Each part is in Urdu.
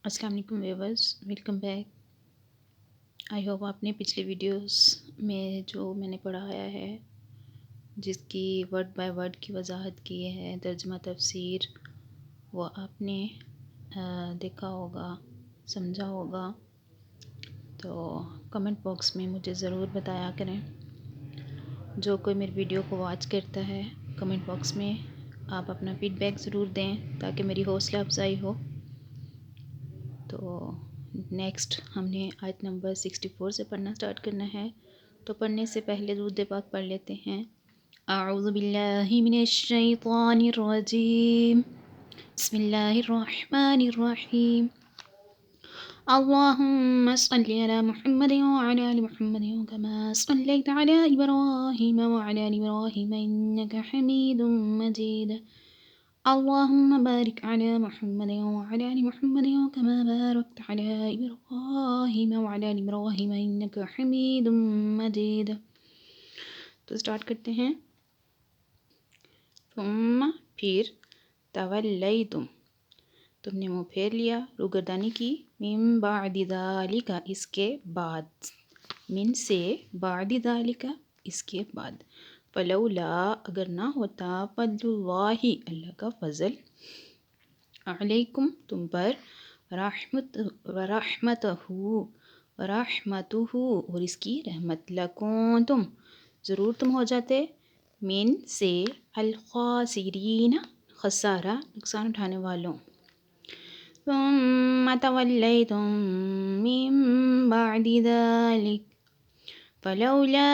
السلام علیکم viewers, welcome back. I hope آپ نے پچھلی ویڈیوز میں جو میں نے پڑھایا ہے، جس کی ورڈ بائی ورڈ کی وضاحت کی ہے، ترجمہ تفسیر، وہ آپ نے دیکھا ہوگا، سمجھا ہوگا۔ تو کمنٹ باکس میں مجھے ضرور بتایا کریں۔ جو کوئی میری ویڈیو کو واچ کرتا ہے، کمنٹ باکس میں آپ اپنا فیڈ بیک ضرور دیں تاکہ میری حوصلہ افزائی ہو۔ تو نیکسٹ ہم نے آیت نمبر 64 سے پڑھنا سٹارٹ کرنا ہے۔ تو پڑھنے سے پہلے درود پاک پڑھ لیتے ہیں۔ اعوذ باللہ من الشیطان الرجیم، بسم اللہ الرحمن الرحیم۔ اللهم صل على محمد وعلى آل محمد كما صليت على إبراهيم وعلى آل إبراهيم إنك حميد مجيد۔ اللهم بارك على محمد وعلى آل محمد كما باركت على إبراهيم وعلى آل إبراهيم إنك حميد مجيد۔ تو سٹارٹ کرتے ہیں۔ ثم پھر، تولیتم تم نے منہ پھیر لیا، روگردانی کی، من بعد ذالک اس کے بعد، من سے، بعد ذالک اس کے بعد، فلولا اگر نہ ہوتا، فضل اللہ اللہ کا فضل، علیکم تم پر، رحمتہ اور اس کی رحمت، لکنتم ضرور تم ہو جاتے، من سے، الخاسرین خسارہ نقصان اٹھانے والوں، ثم تولیتم من بعد ذلك فلولا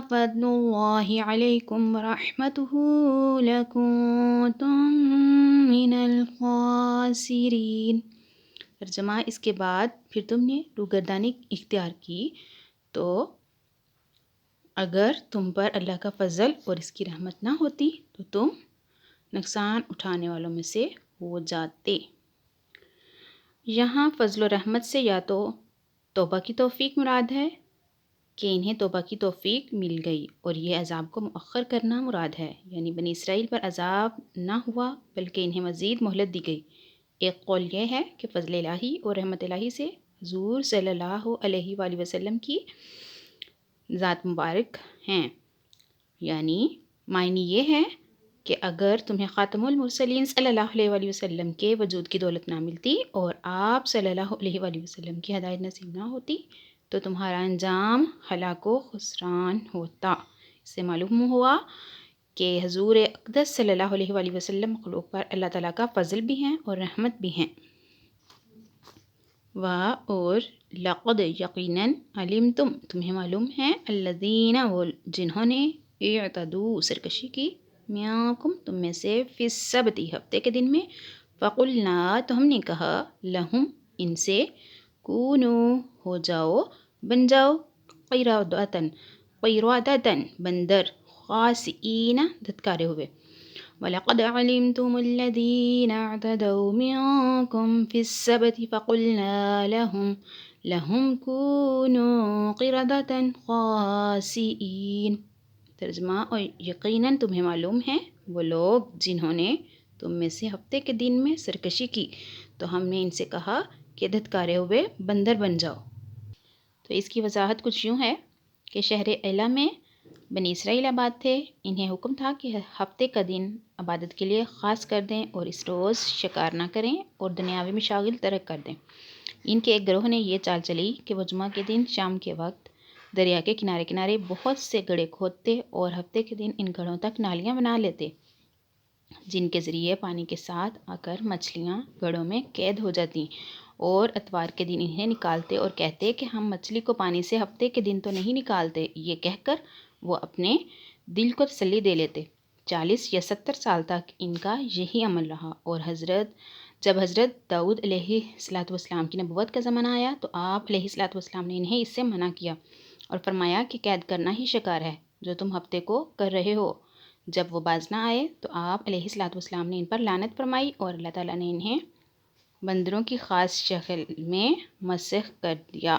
فضل الله عليكم ورحمته لكنتم من الخاسرين۔ ترجمہ، اس کے بعد پھر تم نے روگردانی اختیار کی تو اگر تم پر اللہ کا فضل اور اس کی رحمت نہ ہوتی تو تم نقصان اٹھانے والوں میں سے ہو جاتے۔ یہاں فضل و رحمت سے یا تو توبہ کی توفیق مراد ہے کہ انہیں توبہ کی توفیق مل گئی، اور یہ عذاب کو مؤخر کرنا مراد ہے، یعنی بنی اسرائیل پر عذاب نہ ہوا بلکہ انہیں مزید مہلت دی گئی۔ ایک قول یہ ہے کہ فضل الہی اور رحمت الہی سے حضور صلی اللہ علیہ وآلہ وسلم کی ذات مبارک ہیں، یعنی معنی یہ ہے کہ اگر تمہیں خاتم المرسلین صلی اللہ علیہ وآلہ وسلم کے وجود کی دولت نہ ملتی اور آپ صلی اللہ علیہ وآلہ وسلم کی ہدایت نصیب نہ ہوتی تو تمہارا انجام ہلاک و خسران ہوتا۔ اس سے معلوم ہوا کہ حضور اقدس صلی اللہ علیہ وآلہ وسلم مخلوق پر اللہ تعالیٰ کا فضل بھی ہیں اور رحمت بھی ہیں۔ اور لقد یقیناً، علمتم تمہیں معلوم ہے، الذین وہ جنہوں نے، اعتدوا سرکشی کی، منکم تم میں سے، فی السبت ہفتے کے دن میں، فقلنا تو ہم نے کہا، لہم ان سے، کونو ہو جاؤ، بن جاؤ، قیرادتاً بندر، خاسئین دھتکارے ہوئے۔ وَلَقَدْ عَلِمْتُمُ الَّذِينَ اعْتَدَوْا مِنكُمْ فِي السَّبْتِ فَقُلْنَا لَهُمْ كُونُوا قِرَدَةً خَاسِئِينَ۔ ترجمہ، اور یقیناً تمہیں معلوم ہے وہ لوگ جنہوں نے تم میں سے ہفتے کے دن میں سرکشی کی تو ہم نے ان سے کہا کہ دھتکارے ہوئے بندر بن جاؤ۔ تو اس کی وضاحت کچھ یوں ہے کہ شہر ایلا میں بنی اسرائیل آباد تھے، انہیں حکم تھا کہ ہفتے کا دن عبادت کے لیے خاص کر دیں اور اس روز شکار نہ کریں اور دنیاوی مشاغل ترک کر دیں۔ ان کے ایک گروہ نے یہ چال چلی کہ وہ جمعہ کے دن شام کے وقت دریا کے کنارے کنارے بہت سے گڑھے کھودتے اور ہفتے کے دن ان گڑھوں تک نالیاں بنا لیتے، جن کے ذریعے پانی کے ساتھ آ کر مچھلیاں گڑھوں میں قید ہو جاتی، اور اتوار کے دن انہیں نکالتے اور کہتے کہ ہم مچھلی کو پانی سے ہفتے کے دن تو نہیں نکالتے، یہ کہہ کر وہ اپنے دل کو تسلی دے لیتے۔ 40 یا 70 سال تک ان کا یہی عمل رہا، اور جب حضرت داؤد علیہ السلام کی نبوت کا زمانہ آیا تو آپ علیہ السلام نے انہیں اس سے منع کیا اور فرمایا کہ قید کرنا ہی شکار ہے جو تم ہفتے کو کر رہے ہو۔ جب وہ باز نہ آئے تو آپ علیہ السلام نے ان پر لعنت فرمائی اور اللہ تعالیٰ نے انہیں بندروں کی خاص شکل میں مسخ کر دیا۔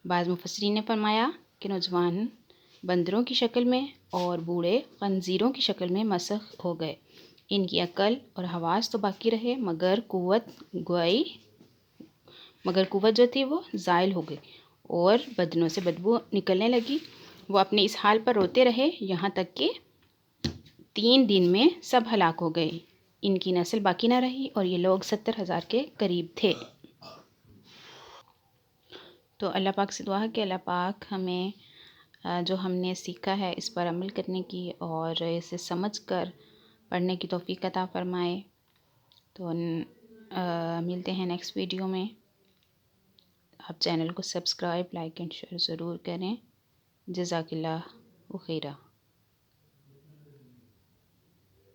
بعض مفسرین نے فرمایا کہ نوجوان بندروں کی شکل میں اور بوڑھے خنزیروں کی شکل میں مسخ ہو گئے۔ ان کی عقل اور حواس تو باقی رہے مگر قوت گوئی مگر قوت جو تھی وہ زائل ہو گئی اور بدنوں سے بدبو نکلنے لگی۔ وہ اپنے اس حال پر روتے رہے یہاں تک کہ 3 دن میں سب ہلاک ہو گئے، ان کی نسل باقی نہ رہی، اور یہ لوگ 70,000 کے قریب تھے۔ تو اللہ پاک سے دعا ہے کہ اللہ پاک ہمیں جو ہم نے سیکھا ہے اس پر عمل کرنے کی اور اسے سمجھ کر پڑھنے کی توفیق عطا فرمائے۔ تو ملتے ہیں نیکسٹ ویڈیو میں۔ آپ چینل کو سبسکرائب، لائک اینڈ شیئر ضرور کریں۔ جزاک اللہ خیرہ۔